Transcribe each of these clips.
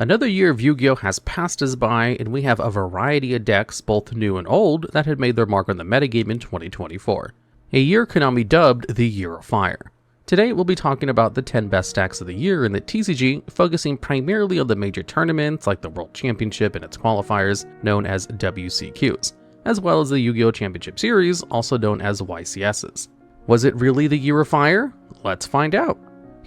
Another year of Yugioh has passed us by, and we have a variety of decks, both new and old, that had made their mark on the metagame in 2024. A year Konami dubbed the Year of Fire. Today we'll be talking about the 10 best stacks of the year in the TCG, focusing primarily on the major tournaments like the World Championship and its qualifiers, known as WCQs, as well as the Yugioh Championship Series, also known as YCSes. Was it really the Year of Fire? Let's find out.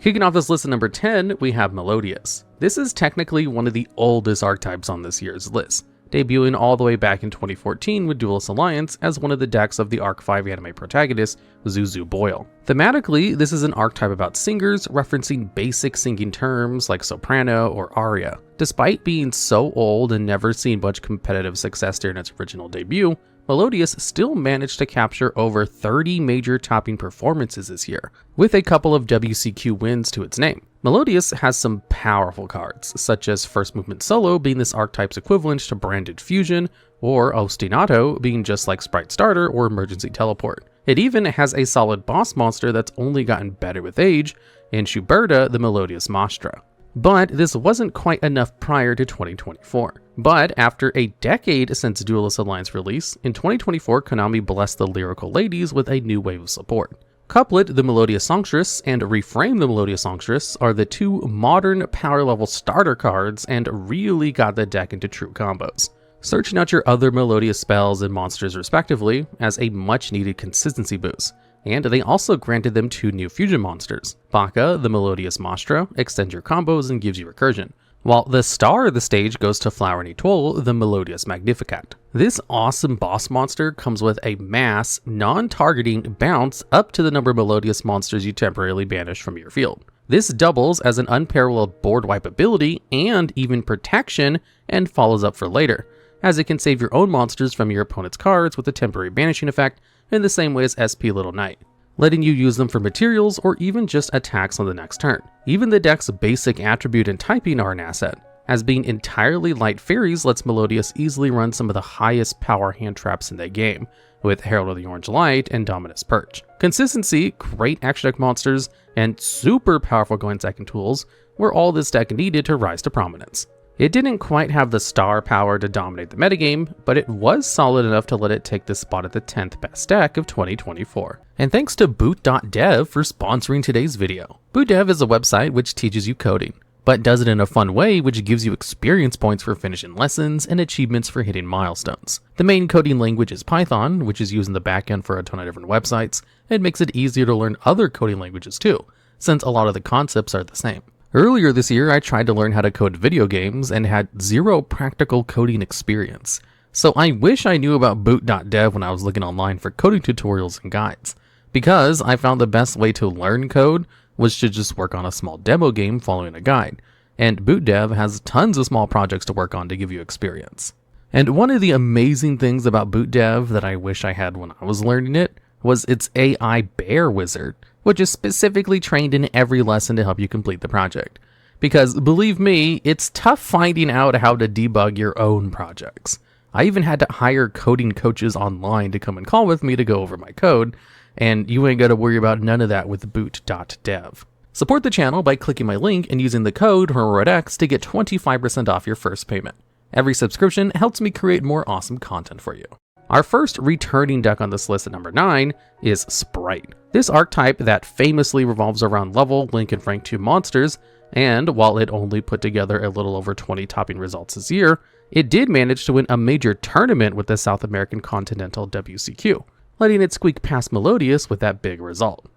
Kicking off this list at number 10, we have Melodious. This is technically one of the oldest archetypes on this year's list, debuting all the way back in 2014 with Duelist Alliance as one of the decks of the Arc 5 anime protagonist, Zuzu Boyle. Thematically, this is an archetype about singers, referencing basic singing terms like soprano or aria. Despite being so old and never seen much competitive success during its original debut, Melodious still managed to capture over 30 major topping performances this year, with a couple of WCQ wins to its name. Melodious has some powerful cards, such as First Movement Solo being this archetype's equivalent to Branded Fusion, or Ostinato being just like Spright Starter or Emergency Teleport. It even has a solid boss monster that's only gotten better with age, in Schuberta the Melodious Mastra. But this wasn't quite enough prior to 2024. But after a decade since Duelist Alliance release, in 2024 Konami blessed the Lyrical Ladies with a new wave of support. Couplet the Melodious Songstress and Reframe the Melodious Songstress are the two modern power level starter cards and really got the deck into true combos, searching out your other Melodious spells and monsters respectively as a much needed consistency boost. And they also granted them two new fusion monsters. Baka, the Melodious Mastra, extends your combos and gives you recursion, while the star of the stage goes to Flower Nitoll, the Melodious Magnificat. This awesome boss monster comes with a mass, non-targeting bounce up to the number of Melodious monsters you temporarily banish from your field. This doubles as an unparalleled board wipe ability and even protection, and follows up for later, as it can save your own monsters from your opponent's cards with a temporary banishing effect in the same way as SP Little Knight, letting you use them for materials or even just attacks on the next turn. Even the deck's basic attribute and typing are an asset, as being entirely light fairies lets Melodious easily run some of the highest power hand traps in the game, with Herald of the Orange Light and Dominus Perch. Consistency, great extra deck monsters, and super powerful going second tools were all this deck needed to rise to prominence. It didn't quite have the star power to dominate the metagame, but it was solid enough to let it take the spot at the 10th best deck of 2024. And thanks to Boot.dev for sponsoring today's video. Boot.dev is a website which teaches you coding, but does it in a fun way which gives you experience points for finishing lessons and achievements for hitting milestones. The main coding language is Python, which is used in the backend for a ton of different websites, and makes it easier to learn other coding languages too, since a lot of the concepts are the same. Earlier this year, I tried to learn how to code video games and had zero practical coding experience. So I wish I knew about Boot.dev when I was looking online for coding tutorials and guides, because I found the best way to learn code was to just work on a small demo game following a guide, and Boot.dev has tons of small projects to work on to give you experience. And one of the amazing things about Boot.dev that I wish I had when I was learning it was its AI Bear Wizard, which is specifically trained in every lesson to help you complete the project. Because believe me, it's tough finding out how to debug your own projects. I even had to hire coding coaches online to come and call with me to go over my code, and you ain't got to worry about none of that with Boot.dev. Support the channel by clicking my link and using the code HEROEX to get 25% off your first payment. Every subscription helps me create more awesome content for you. Our first returning deck on this list at number 9 is Spright. This archetype that famously revolves around level, link, and rank 2 monsters, and while it only put together a little over 20 topping results this year, it did manage to win a major tournament with the South American Continental WCQ, letting it squeak past Melodious with that big result.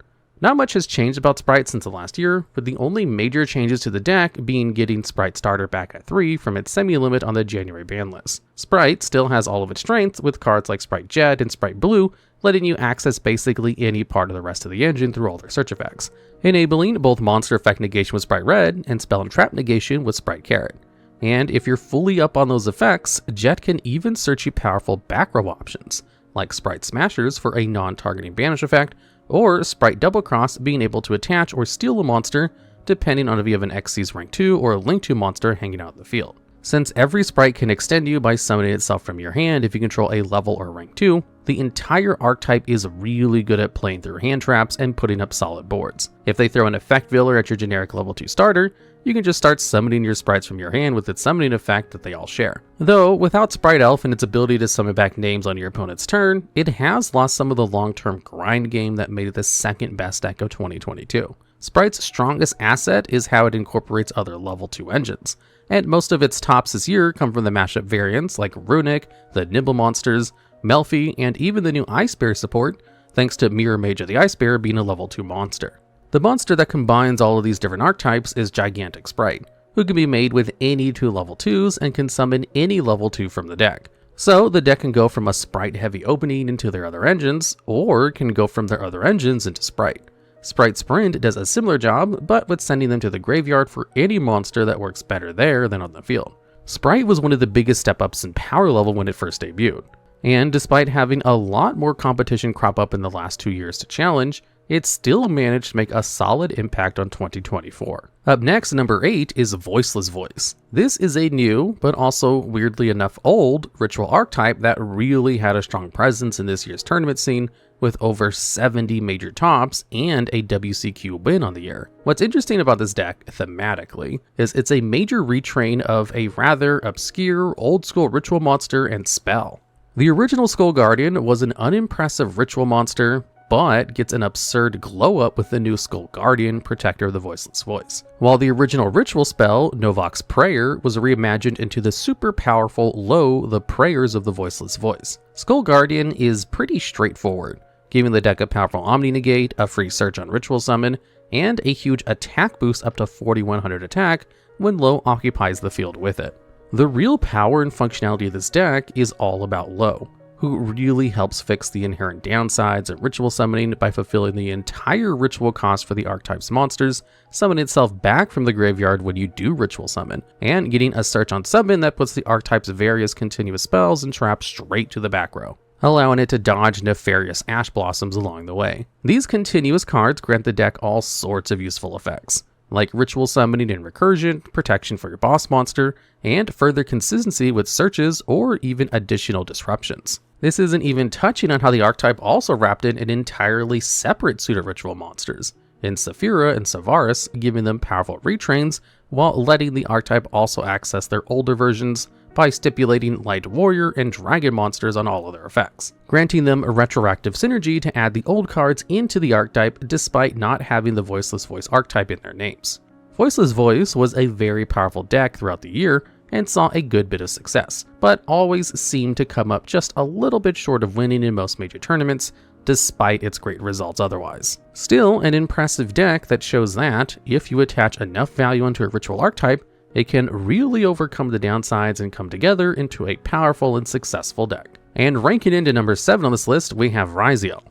Not much has changed about Spright since the last year, with the only major changes to the deck being getting Spright Starter back at 3 from its semi-limit on the January ban list. Spright still has all of its strengths, with cards like Spright Jet and Spright Blue letting you access basically any part of the rest of the engine through all their search effects, enabling both monster effect negation with Spright Red and spell and trap negation with Spright Carrot. And if you're fully up on those effects, Jet can even search you powerful back row options, like Spright Smashers for a non-targeting banish effect, or Spright Double Cross being able to attach or steal a monster depending on if you have an Xyz rank 2 or a link 2 monster hanging out in the field. Since every Spright can extend you by summoning itself from your hand if you control a level or rank 2, the entire archetype is really good at playing through hand traps and putting up solid boards. If they throw an effect veiler at your generic level 2 starter, you can just start summoning your sprites from your hand with its summoning effect that they all share. Though, without Spright Elf and its ability to summon back names on your opponent's turn, it has lost some of the long-term grind game that made it the second best deck of 2022. Sprite's strongest asset is how it incorporates other level 2 engines, and most of its tops this year come from the mashup variants like Runic, the Nibble monsters, Melfi, and even the new Ice Bear support, thanks to Mirror Mage of the Ice Bear being a level 2 monster. The monster that combines all of these different archetypes is Gigantic Spright, who can be made with any 2 level 2s and can summon any level 2 from the deck. So the deck can go from a Spright heavy opening into their other engines, or can go from their other engines into Spright. Spright Sprint does a similar job, but with sending them to the graveyard for any monster that works better there than on the field. Spright was one of the biggest step-ups in power level when it first debuted, and despite having a lot more competition crop up in the last 2 years to challenge, it still managed to make a solid impact on 2024. Up next, number 8 is Voiceless Voice. This is a new, but also weirdly enough old, ritual archetype that really had a strong presence in this year's tournament scene, with over 70 major tops and a WCQ win on the year. What's interesting about this deck, thematically, is it's a major retrain of a rather obscure, old-school ritual monster and spell. The original Skull Guardian was an unimpressive ritual monster, but gets an absurd glow-up with the new Skull Guardian, Protector of the Voiceless Voice. While the original ritual spell, Novok's Prayer, was reimagined into the super powerful the Prayers of the Voiceless Voice. Skull Guardian is pretty straightforward, giving the deck a powerful Omni Negate, a free search on Ritual Summon, and a huge attack boost up to 4100 attack when Lo occupies the field with it. The real power and functionality of this deck is all about Lo, who really helps fix the inherent downsides of ritual summoning by fulfilling the entire ritual cost for the Archetypes monsters, summoning itself back from the graveyard when you do ritual summon, and getting a search on summon that puts the Archetypes' various continuous spells and traps straight to the back row, allowing it to dodge nefarious Ash Blossoms along the way. These continuous cards grant the deck all sorts of useful effects, like ritual summoning and recursion, protection for your boss monster, and further consistency with searches or even additional disruptions. This isn't even touching on how the archetype also wrapped in an entirely separate suit of ritual monsters, in Saphira and Savaris, giving them powerful retrains, while letting the archetype also access their older versions by stipulating Light Warrior and Dragon monsters on all of their effects, granting them a retroactive synergy to add the old cards into the archetype despite not having the Voiceless Voice archetype in their names. Voiceless Voice was a very powerful deck throughout the year and saw a good bit of success, but always seemed to come up just a little bit short of winning in most major tournaments, despite its great results otherwise. Still, an impressive deck that shows that, if you attach enough value onto a ritual archetype, it can really overcome the downsides and come together into a powerful and successful deck. And ranking into number 7 on this list, we have Ryzeal.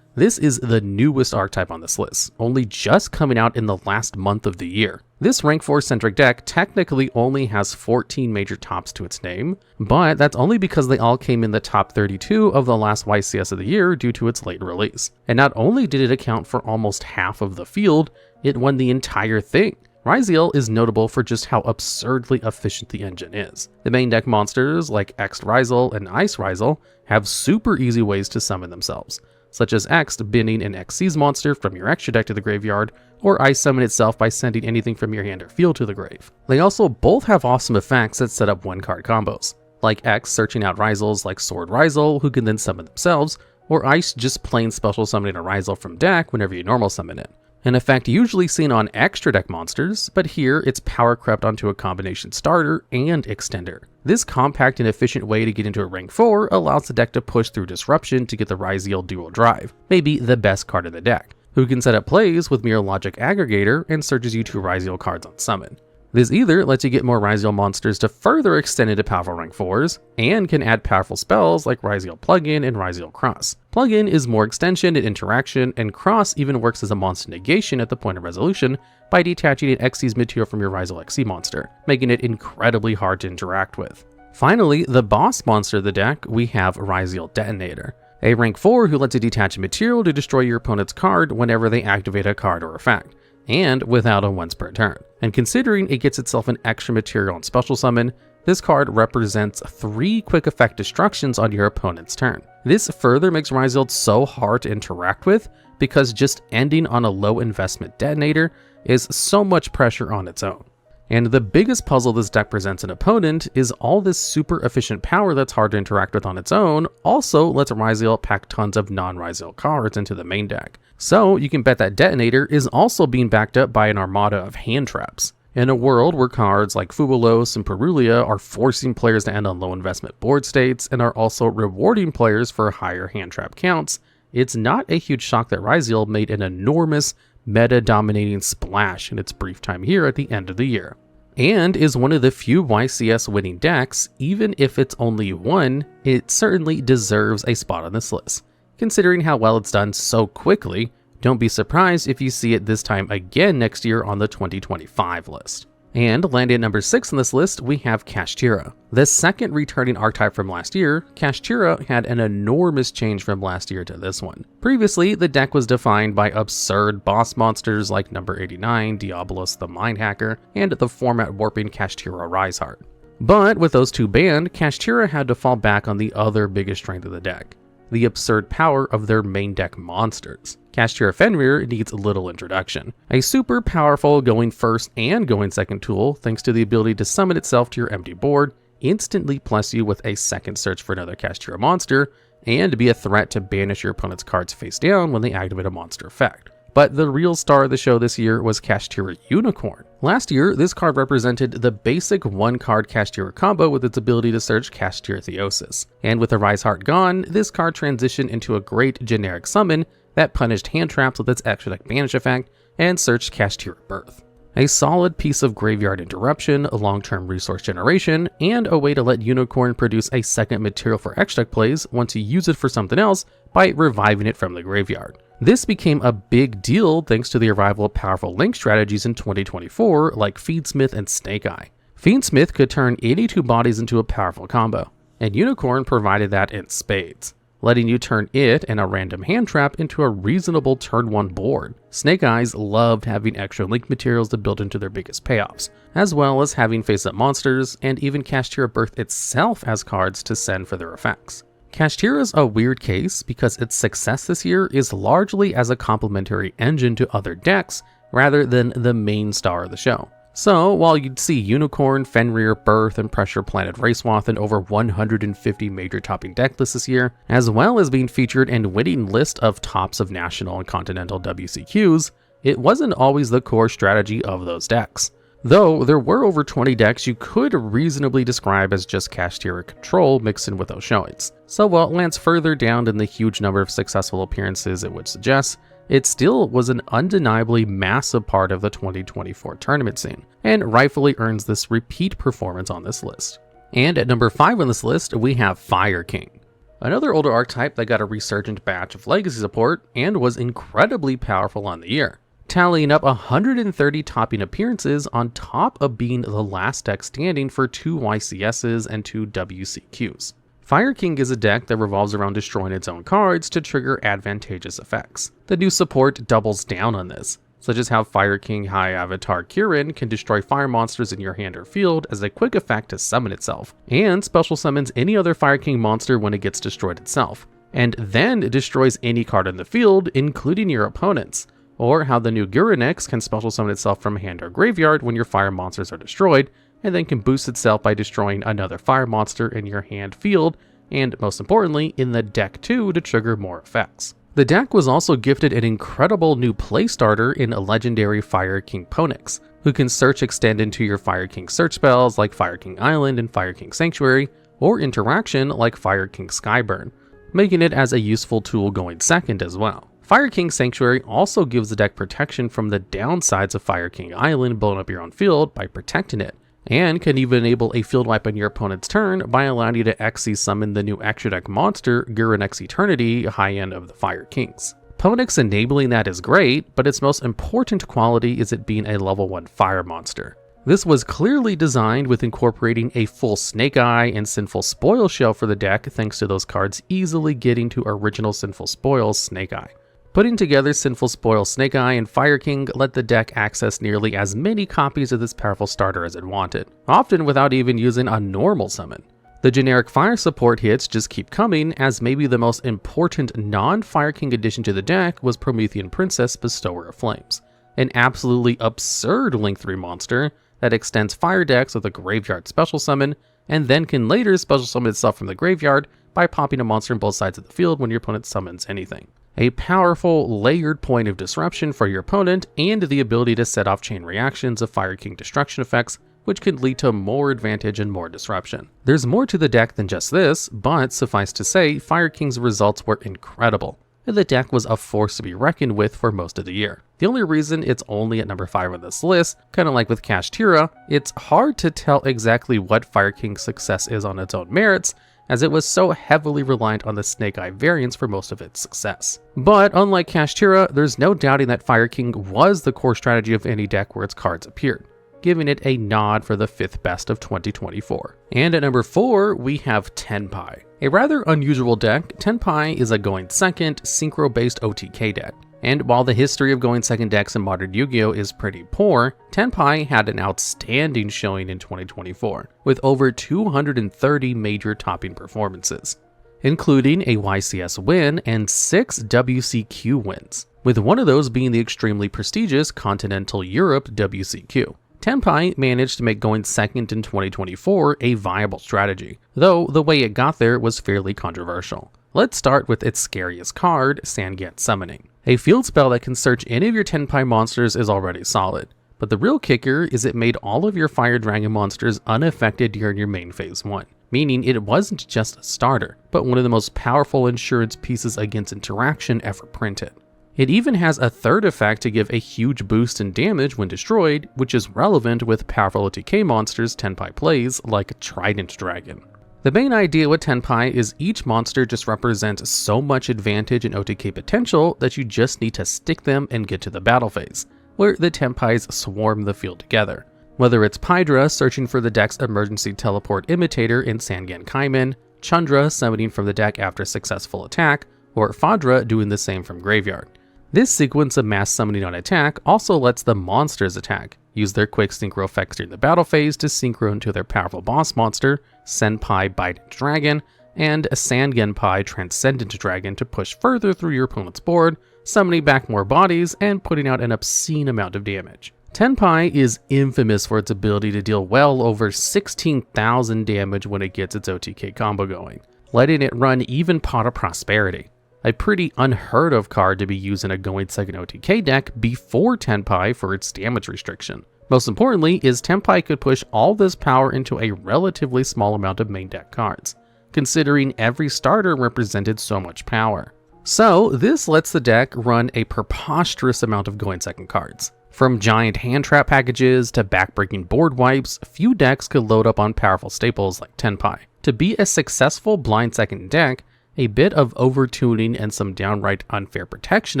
This is the newest archetype on this list, only just coming out in the last month of the year. This rank 4 centric deck technically only has 14 major tops to its name, but that's only because they all came in the top 32 of the last YCS of the year due to its late release. And not only did it account for almost half of the field, it won the entire thing. Ryzeal is notable for just how absurdly efficient the engine is. The main deck monsters like X Ryzeal and Ice Ryzeal have super easy ways to summon themselves, such as X binning an Xyz monster from your extra deck to the graveyard, or Ice summon itself by sending anything from your hand or field to the grave. They also both have awesome effects that set up one-card combos, like X searching out Ryzeals like Sword Ryzeal, who can then summon themselves, or Ice just plain special summoning a Ryzeal from deck whenever you normal summon it. An effect usually seen on extra deck monsters, but here it's power crept onto a combination starter and extender. This compact and efficient way to get into a rank 4 allows the deck to push through disruption to get the Ryzeal dual drive, maybe the best card in the deck, who can set up plays with Mirror Logic Aggregator and searches you 2 Ryzeal cards on summon. This either lets you get more Ryzeal monsters to further extend into powerful rank 4s, and can add powerful spells like Ryzeal Plugin and Ryzeal Cross. Plugin is more extension and interaction, and Cross even works as a monster negation at the point of resolution by detaching an Xyz material from your Ryzeal XC monster, making it incredibly hard to interact with. Finally, the boss monster of the deck, we have Ryzeal Detonator, a rank 4 who lets you detach a material to destroy your opponent's card whenever they activate a card or effect, and without a once per turn. And considering it gets itself an extra material on special summon, this card represents 3 quick effect destructions on your opponent's turn. This further makes Ryzeal so hard to interact with because just ending on a low investment detonator is so much pressure on its own. And the biggest puzzle this deck presents an opponent is all this super efficient power that's hard to interact with on its own also lets Ryzeal pack tons of non-Ryzeal cards into the main deck. So you can bet that Detonator is also being backed up by an armada of hand traps. In a world where cards like Fubulos and Perulia are forcing players to end on low investment board states and are also rewarding players for higher hand trap counts, it's not a huge shock that Ryzeal made an enormous meta-dominating splash in its brief time here at the end of the year, and is one of the few YCS winning decks. Even if it's only one, it certainly deserves a spot on this list. Considering how well it's done so quickly, don't be surprised if you see it this time again next year on the 2025 list. And landing at number 6 on this list, we have Kashtira. The second returning archetype from last year, Kashtira had an enormous change from last year to this one. Previously, the deck was defined by absurd boss monsters like number 89, Diabolos the Mind Hacker, and the format warping Kashtira Ryzeal. But with those two banned, Kashtira had to fall back on the other biggest strength of the deck: the absurd power of their main deck monsters. Kashtira Fenrir needs little introduction. A super powerful going first and going second tool thanks to the ability to summon itself to your empty board, instantly plus you with a second search for another Kashtira monster, and be a threat to banish your opponent's cards face down when they activate a monster effect. But the real star of the show this year was Kashtira Unicorn. Last year, this card represented the basic one-card Kashtira combo with its ability to search Kashtira Theosis. And with the Ryzeal gone, this card transitioned into a great generic summon that punished hand traps with its extra deck banish effect and searched Kashtira Birth. A solid piece of graveyard interruption, long-term resource generation, and a way to let Unicorn produce a second material for extra deck plays once you use it for something else by reviving it from the graveyard. This became a big deal thanks to the arrival of powerful link strategies in 2024 like Fiendsmith and Snake Eye. Fiendsmith could turn any two bodies into a powerful combo, and Unicorn provided that in spades, letting you turn it and a random hand trap into a reasonable turn 1 board. Snake Eyes loved having extra link materials to build into their biggest payoffs, as well as having face-up monsters and even Kashtira Birth itself as cards to send for their effects. Kashtira's a weird case because its success this year is largely as a complementary engine to other decks rather than the main star of the show. So while you'd see Unicorn, Fenrir, Birth, and Pressure Planet Racewath in over 150 major topping deck lists this year, as well as being featured in winning list of tops of national and continental WCQs, it wasn't always the core strategy of those decks. Though there were over 20 decks you could reasonably describe as just Kashtira control mixed in with those showings. So while it lands further down than the huge number of successful appearances it would suggest, it still was an undeniably massive part of the 2024 tournament scene, and rightfully earns this repeat performance on this list. And at number 5 on this list, we have Fire King. Another older archetype that got a resurgent batch of legacy support and was incredibly powerful on the year, tallying up 130 topping appearances on top of being the last deck standing for 2 YCSes and 2 WCQs. Fire King is a deck that revolves around destroying its own cards to trigger advantageous effects. The new support doubles down on this, such as how Fire King High Avatar Kirin can destroy fire monsters in your hand or field as a quick effect to summon itself, and special summons any other Fire King monster when it gets destroyed itself, and then it destroys any card in the field, including your opponent's. Or how the new Gyranex can special summon itself from hand or graveyard when your fire monsters are destroyed, and then can boost itself by destroying another fire monster in your hand field, and most importantly, in the deck too to trigger more effects. The deck was also gifted an incredible new play starter in a legendary Fire King Ponix, who can search extend into your Fire King search spells like Fire King Island and Fire King Sanctuary, or interaction like Fire King Skyburn, making it as a useful tool going second as well. Fire King Sanctuary also gives the deck protection from the downsides of Fire King Island blowing up your own field by protecting it, and can even enable a field wipe on your opponent's turn by allowing you to Xyz summon the new extra deck monster Gyranex Eternity, high end of the Fire Kings. Ponix enabling that is great, but its most important quality is it being a level 1 fire monster. This was clearly designed with incorporating a full Snake Eye and Sinful Spoil shell for the deck thanks to those cards easily getting to original Sinful Spoil's Snake Eye. Putting together Sinful Spoil Snake Eye and Fire King let the deck access nearly as many copies of this powerful starter as it wanted, often without even using a normal summon. The generic fire support hits just keep coming, as maybe the most important non-Fire King addition to the deck was Promethean Princess Bestower of Flames, an absolutely absurd Link 3 monster that extends fire decks with a graveyard special summon, and then can later special summon itself from the graveyard by popping a monster on both sides of the field when your opponent summons anything. A powerful, layered point of disruption for your opponent, and the ability to set off chain reactions of Fire King destruction effects, which could lead to more advantage and more disruption. There's more to the deck than just this, but suffice to say, Fire King's results were incredible, and the deck was a force to be reckoned with for most of the year. The only reason it's only at number 5 on this list, kinda like with Kashtira, it's hard to tell exactly what Fire King's success is on its own merits, as it was so heavily reliant on the Snake Eye variants for most of its success. But unlike Kashtira, there's no doubting that Fire King was the core strategy of any deck where its cards appeared, giving it a nod for the 5th best of 2024. And at number 4, we have Tenpai. A rather unusual deck, Tenpai is a going second, synchro-based OTK deck. And while the history of going second decks in modern Yu-Gi-Oh! Is pretty poor, Tenpai had an outstanding showing in 2024, with over 230 major topping performances, including a YCS win and 6 WCQ wins, with one of those being the extremely prestigious Continental Europe WCQ. Tenpai managed to make going second in 2024 a viable strategy, though the way it got there was fairly controversial. Let's start with its scariest card, Sangan Summoning. A field spell that can search any of your Tenpai monsters is already solid, but the real kicker is it made all of your Fire Dragon monsters unaffected during your main phase 1, meaning it wasn't just a starter, but one of the most powerful insurance pieces against interaction ever printed. It even has a third effect to give a huge boost in damage when destroyed, which is relevant with powerful OTK monsters Tenpai plays like Trident Dragon. The main idea with Tenpai is each monster just represents so much advantage and OTK potential that you just need to stick them and get to the battle phase, where the Tenpais swarm the field together. Whether it's Pydra searching for the deck's emergency teleport imitator in Sangan Kaiman, Chandra summoning from the deck after a successful attack, or Fadra doing the same from graveyard. This sequence of mass summoning on attack also lets the monsters attack, use their quick synchro effects during the battle phase to synchro into their powerful boss monster, Senpai Bident Dragon, and a Sangenpai Transcendent Dragon to push further through your opponent's board, summoning back more bodies and putting out an obscene amount of damage. Tenpai is infamous for its ability to deal well over 16,000 damage when it gets its OTK combo going, letting it run even Pot of Prosperity. A pretty unheard of card to be used in a going second OTK deck before Tenpai for its damage restriction. Most importantly is Tenpai could push all this power into a relatively small amount of main deck cards, considering every starter represented so much power. So this lets the deck run a preposterous amount of going second cards. From giant hand trap packages to backbreaking board wipes, few decks could load up on powerful staples like Tenpai. To be a successful blind second deck, a bit of overtuning and some downright unfair protection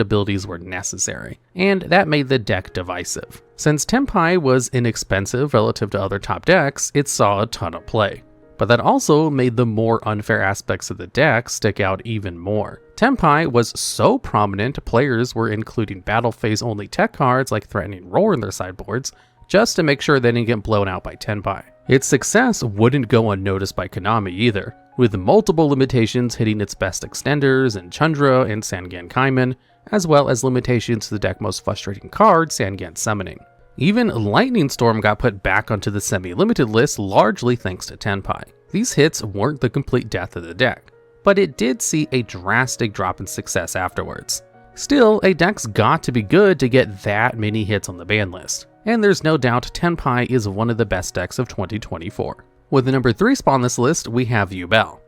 abilities were necessary, and that made the deck divisive. Since Tenpai was inexpensive relative to other top decks, it saw a ton of play, but that also made the more unfair aspects of the deck stick out even more. Tenpai was so prominent, players were including battle phase only tech cards like Threatening Roar in their sideboards, just to make sure they didn't get blown out by Tenpai. Its success wouldn't go unnoticed by Konami either, with multiple limitations hitting its best extenders in Chandra and Sangan Kaiman, as well as limitations to the deck's most frustrating card, Sangan Summoning. Even Lightning Storm got put back onto the semi-limited list largely thanks to Tenpai. These hits weren't the complete death of the deck, but it did see a drastic drop in success afterwards. Still, a deck's got to be good to get that many hits on the ban list, and there's no doubt Tenpai is one of the best decks of 2024. With the number 3 spot on this list, we have Yubel.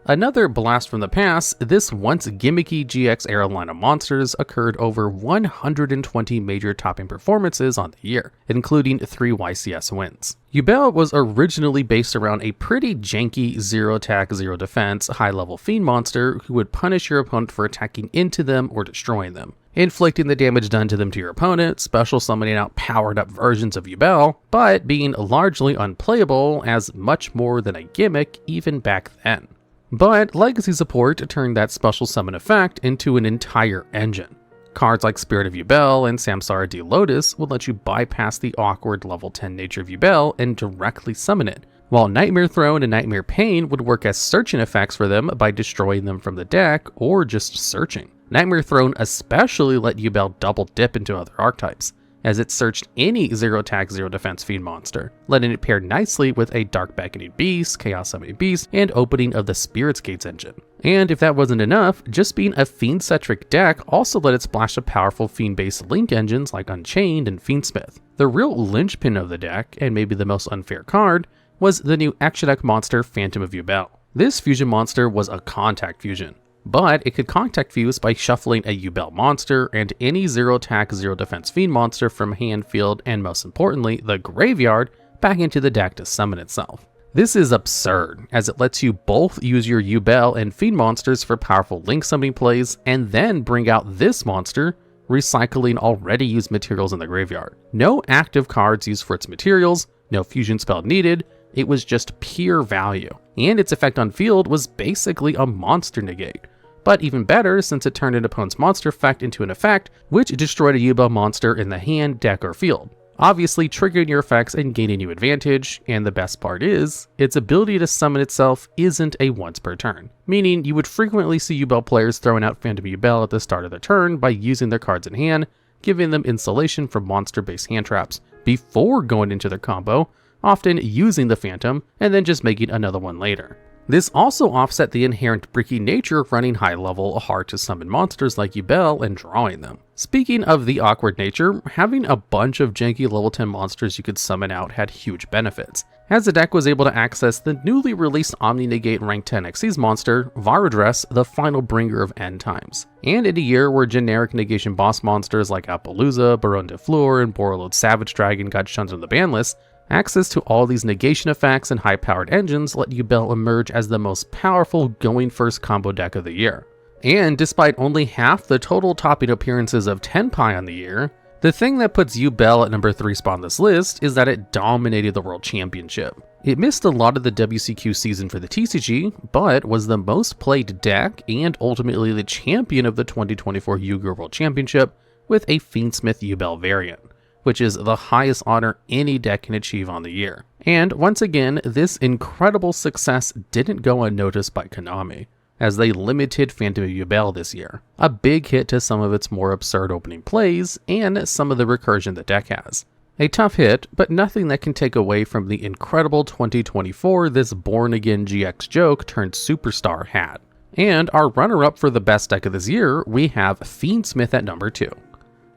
Another blast from the past, this once gimmicky GX era line of monsters occurred over 120 major topping performances on the year, including 3 YCS wins. Yubel was originally based around a pretty janky 0 attack, 0 defense, high level fiend monster who would punish your opponent for attacking into them or destroying them, inflicting the damage done to them to your opponent, special summoning out powered up versions of Yubel, but being largely unplayable as much more than a gimmick even back then. But Legacy support turned that special summon effect into an entire engine. Cards like Spirit of Yubel and Samsara D. Lotus would let you bypass the awkward level 10 nature of Yubel and directly summon it, while Nightmare Throne and Nightmare Pain would work as searching effects for them by destroying them from the deck or just searching. Nightmare Throne especially let Yubel double dip into other archetypes, as it searched any 0-attack 0-defense Fiend monster, letting it pair nicely with a Dark Beckoning Beast, Chaos Summoning Beast, and opening of the Spirit's Gates engine. And if that wasn't enough, just being a Fiend-centric deck also let it splash a powerful Fiend-based link engines like Unchained and Fiendsmith. The real linchpin of the deck, and maybe the most unfair card, was the new extra deck monster Phantom of Yubel. This fusion monster was a contact fusion, but it could contact fuse by shuffling a Yubel monster and any 0-attack 0-defense Fiend monster from hand, field, and most importantly, the graveyard, back into the deck to summon itself. This is absurd, as it lets you both use your Yubel and Fiend monsters for powerful link summoning plays, and then bring out this monster, recycling already used materials in the graveyard. No active cards used for its materials, no fusion spell needed, it was just pure value. And its effect on field was basically a monster negate. But even better, since it turned an opponent's monster effect into an effect, which destroyed a Yubel monster in the hand, deck, or field, obviously triggering your effects and gaining you advantage. And the best part is, its ability to summon itself isn't a once per turn, meaning you would frequently see Yubel players throwing out Phantom Yubel at the start of the turn by using their cards in hand, giving them insulation from monster-based hand traps before going into their combo, often using the Phantom, and then just making another one later. This also offset the inherent bricky nature of running high-level, hard-to-summon monsters like Yubel and drawing them. Speaking of the awkward nature, having a bunch of janky level 10 monsters you could summon out had huge benefits, as the deck was able to access the newly released Omni-Negate Rank 10 Xyz monster, Varadress, the final bringer of End Times. And in a year where generic negation boss monsters like Appaloosa, Baron de Fleur, and Borreload Savage Dragon got shunned on the ban list, access to all these negation effects and high-powered engines let Yubel emerge as the most powerful going first combo deck of the year. And despite only half the total topping appearances of Tenpai on the year, the thing that puts Yubel at number 3 spot on this list is that it dominated the World Championship. It missed a lot of the WCQ season for the TCG, but was the most played deck and ultimately the champion of the 2024 Yugioh World Championship with a Fiendsmith Yubel variant, which is the highest honor any deck can achieve on the year. And once again, this incredible success didn't go unnoticed by Konami, as they limited Phantom of Yubel this year, a big hit to some of its more absurd opening plays and some of the recursion the deck has. A tough hit, but nothing that can take away from the incredible 2024 this born-again GX joke turned superstar had. And our runner-up for the best deck of this year, we have Fiendsmith at number 2.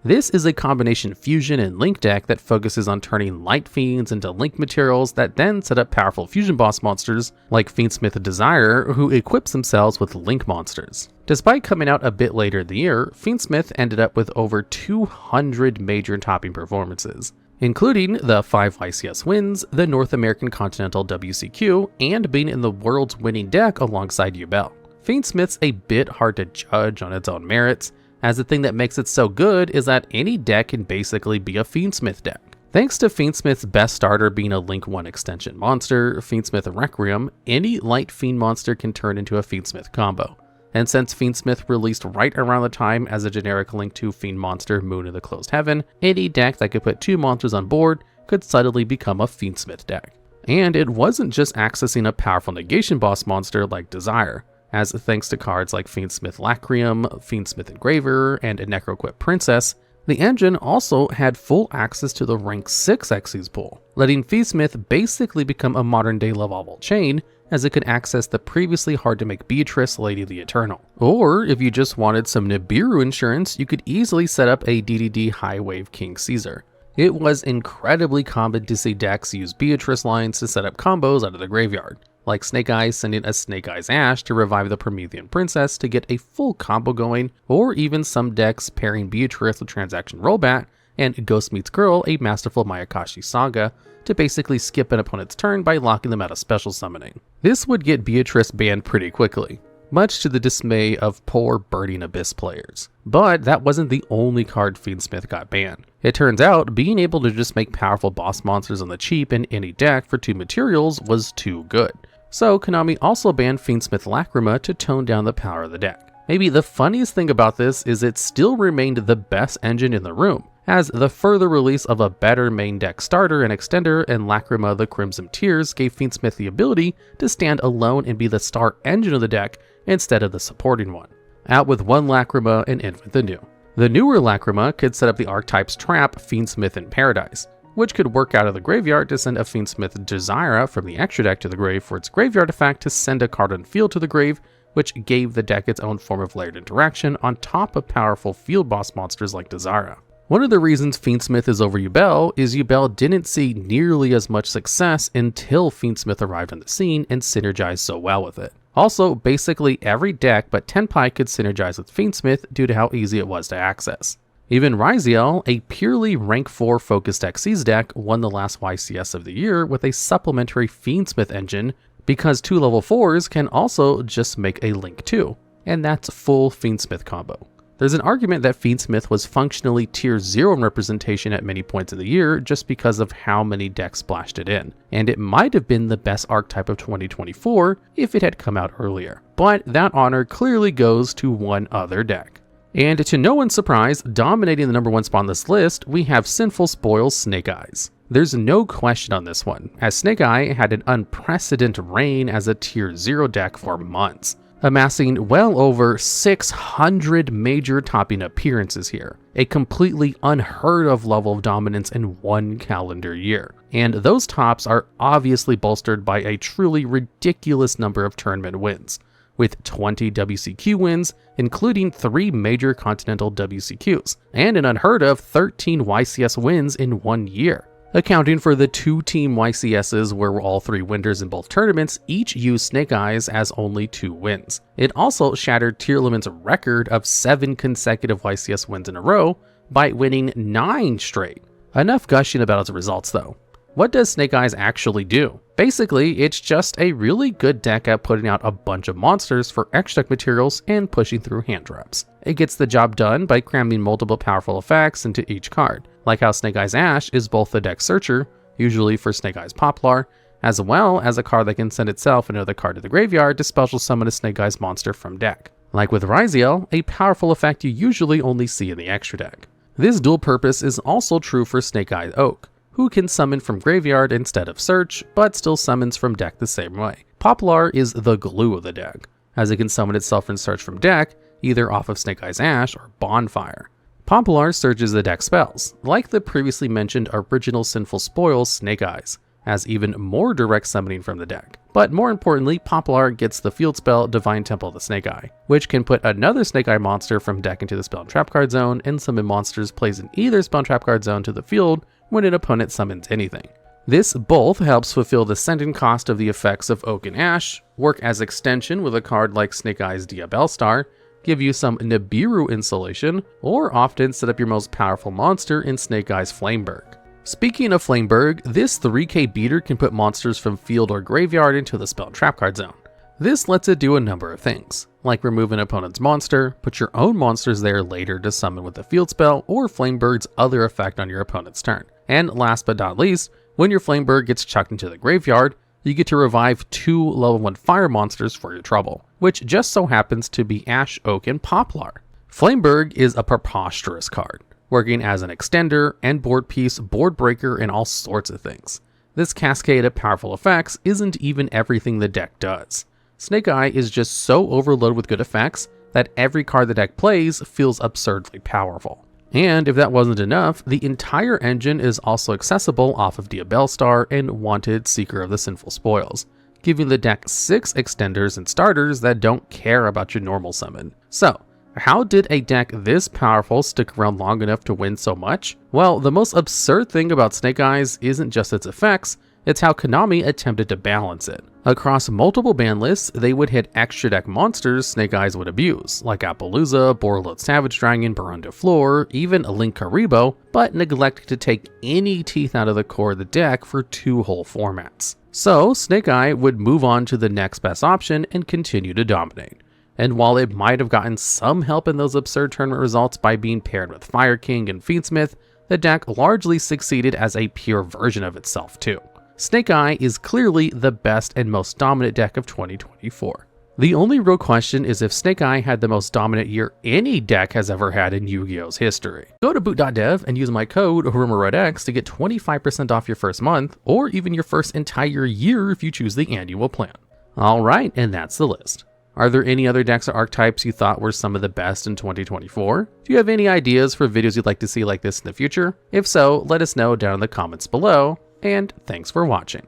This is a combination fusion and link deck that focuses on turning light fiends into link materials that then set up powerful fusion boss monsters like Fiendsmith Desire, who equips themselves with link monsters. Despite coming out a bit later in the year, Fiendsmith ended up with over 200 major topping performances, including the 5 YCS wins, the North American Continental WCQ, and being in the world's winning deck alongside Yubel. Fiendsmith's a bit hard to judge on its own merits, as the thing that makes it so good is that any deck can basically be a Fiendsmith deck. Thanks to Fiendsmith's best starter being a Link 1 extension monster, Fiendsmith Requiem, any light fiend monster can turn into a Fiendsmith combo. And since Fiendsmith released right around the time as a generic Link 2 fiend monster Moon of the Closed Heaven, any deck that could put 2 monsters on board could suddenly become a Fiendsmith deck. And it wasn't just accessing a powerful negation boss monster like Desire, as thanks to cards like Fiendsmith Lacrium, Fiendsmith Engraver, and a Necroquip Princess, the engine also had full access to the rank 6 Xyz pool, letting Fiendsmith basically become a modern-day Lovable chain, as it could access the previously hard-to-make Beatrice Lady the Eternal. Or, if you just wanted some Nibiru insurance, you could easily set up a DDD High Wave King Caesar. It was incredibly common to see decks use Beatrice lines to set up combos out of the graveyard, like Snake Eyes sending a Snake Eyes Ash to revive the Promethean Princess to get a full combo going, or even some decks pairing Beatrice with Transaction Rollback and Ghost Meets Girl, a masterful Mayakashi saga, to basically skip an opponent's turn by locking them out of special summoning. This would get Beatrice banned pretty quickly, much to the dismay of poor Burning Abyss players. But that wasn't the only card Fiendsmith got banned. It turns out, being able to just make powerful boss monsters on the cheap in any deck for 2 materials was too good. So Konami also banned Fiendsmith Lacrima to tone down the power of the deck. Maybe the funniest thing about this is it still remained the best engine in the room, as the further release of a better main deck starter and extender and Lacrima the Crimson Tears gave Fiendsmith the ability to stand alone and be the star engine of the deck instead of the supporting one, out with 1 Lacrima and in with the new. The newer Lacrima could set up the Archetypes trap Fiendsmith in Paradise, which could work out of the graveyard to send a Fiendsmith Desira from the extra deck to the grave for its graveyard effect to send a card on field to the grave, which gave the deck its own form of layered interaction on top of powerful field boss monsters like Desira. One of the reasons Fiendsmith is over Yubel is Yubel didn't see nearly as much success until Fiendsmith arrived on the scene and synergized so well with it. Also, basically every deck but Tenpai could synergize with Fiendsmith due to how easy it was to access. Even Ryzeal, a purely rank 4 focused Xyz deck, won the last YCS of the year with a supplementary Fiendsmith engine because 2 level 4s can also just make a Link 2, and that's full Fiendsmith combo. There's an argument that Fiendsmith was functionally tier 0 in representation at many points of the year just because of how many decks splashed it in, and it might have been the best archetype of 2024 if it had come out earlier. But that honor clearly goes to one other deck. And to no one's surprise, dominating the number 1 spot on this list, we have Sinful Spoil's Snake Eyes. There's no question on this one, as Snake Eye had an unprecedented reign as a tier 0 deck for months, amassing well over 600 major topping appearances here, a completely unheard of level of dominance in one calendar year. And those tops are obviously bolstered by a truly ridiculous number of tournament wins, with 20 WCQ wins, including 3 major continental WCQs, and an unheard of 13 YCS wins in 1 year. Accounting for the 2 team YCSes where all 3 winners in both tournaments each used Snake Eyes as only 2 wins. It also shattered Tier Limit's record of 7 consecutive YCS wins in a row by winning 9 straight. Enough gushing about its results though. What does Snake Eyes actually do? Basically, it's just a really good deck at putting out a bunch of monsters for extra deck materials and pushing through hand traps. It gets the job done by cramming multiple powerful effects into each card, like how Snake Eyes Ash is both the deck searcher, usually for Snake Eyes Poplar, as well as a card that can send itself another card to the graveyard to special summon a Snake Eyes monster from deck. Like with Ryzeal, a powerful effect you usually only see in the extra deck. This dual purpose is also true for Snake Eye Oak, who can summon from graveyard instead of search, but still summons from deck the same way. Poplar is the glue of the deck, as it can summon itself and search from deck, either off of Snake Eyes Ash or Bonfire. Poplar searches the deck spells, like the previously mentioned original Sinful Spoil's Snake Eyes, as even more direct summoning from the deck. But more importantly, Poplar gets the field spell Divine Temple of the Snake Eye, which can put another Snake Eye monster from deck into the spell and trap card zone and summon monsters placed in either spell and trap card zone to the field when an opponent summons anything. This both helps fulfill the send-in cost of the effects of Oak and Ash, work as extension with a card like Snake Eyes Diabellstar, give you some Nibiru insulation, or often set up your most powerful monster in Snake Eyes Flameberg. Speaking of Flameberg, this 3k beater can put monsters from field or graveyard into the spell and trap card zone. This lets it do a number of things, like remove an opponent's monster, put your own monsters there later to summon with a field spell, or Flameberg's other effect on your opponent's turn. And last but not least, when your Flameberg gets chucked into the graveyard, you get to revive 2 level 1 fire monsters for your trouble, which just so happens to be Ash, Oak, and Poplar. Flameberg is a preposterous card, working as an extender, end board piece, board breaker, and all sorts of things. This cascade of powerful effects isn't even everything the deck does. Snake Eye is just so overloaded with good effects that every card the deck plays feels absurdly powerful. And if that wasn't enough, the entire engine is also accessible off of Diabellstar and Wanted Seeker of the Sinful Spoils, giving the deck 6 extenders and starters that don't care about your normal summon. So, how did a deck this powerful stick around long enough to win so much? Well, the most absurd thing about Snake Eyes isn't just its effects, it's how Konami attempted to balance it. Across multiple ban lists, they would hit extra deck monsters Snake Eyes would abuse, like Appaloosa, Borreload Savage Dragon, Baron de Fleur, even Link Karibo, but neglected to take any teeth out of the core of the deck for 2 whole formats. So, Snake Eye would move on to the next best option and continue to dominate. And while it might have gotten some help in those absurd tournament results by being paired with Fire King and Fiendsmith, the deck largely succeeded as a pure version of itself too. Snake Eye is clearly the best and most dominant deck of 2024. The only real question is if Snake Eye had the most dominant year any deck has ever had in Yu-Gi-Oh's history. Go to boot.dev and use my code RumorRedX to get 25% off your first month, or even your first entire year if you choose the annual plan. Alright, and that's the list. Are there any other decks or archetypes you thought were some of the best in 2024? Do you have any ideas for videos you'd like to see like this in the future? If so, let us know down in the comments below, and thanks for watching.